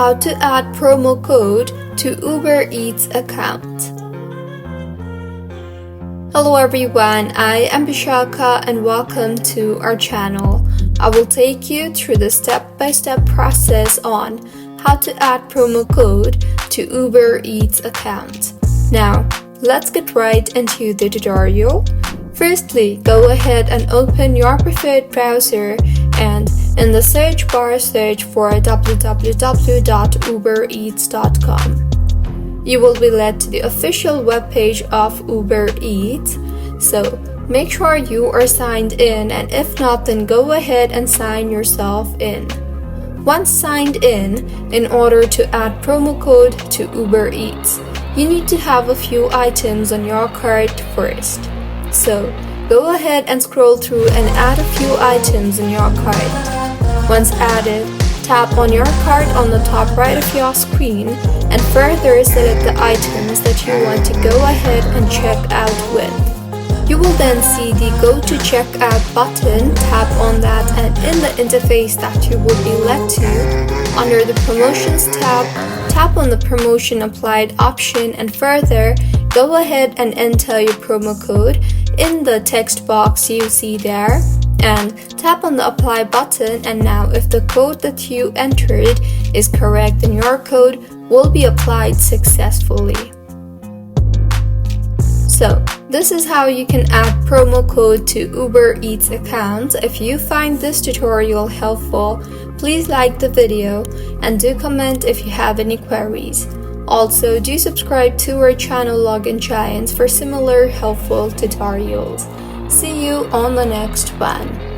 How to add promo code to Uber Eats account. Hello everyone, I am Bishaka and welcome to our channel. I will take you through the step-by-step process on how to add promo code to Uber Eats account. Now, let's get right into the tutorial. Firstly, go ahead and open your preferred browser and in the search bar search for www.ubereats.com. You will be led to the official webpage of Uber Eats, so make sure you are signed in, and if not, then go ahead and sign yourself in. Once signed in order to add promo code to Uber Eats, you need to have a few items on your cart first. So, go ahead and scroll through and add a few items in your cart. Once added, tap on your cart on the top right of your screen and further select the items that you want to go ahead and check out with. You will then see the Go to Checkout button, tap on that, and in the interface that you will be led to, under the Promotions tab, tap on the Promotion Applied option and further go ahead and enter your promo code in the text box you see there and tap on the Apply button, and now if the code that you entered is correct, then your code will be applied successfully. So, this is how you can add promo code to Uber Eats account. If you find this tutorial helpful, please like the video and do comment if you have any queries. Also, do subscribe to our channel Login Giants for similar helpful tutorials. See you on the next one.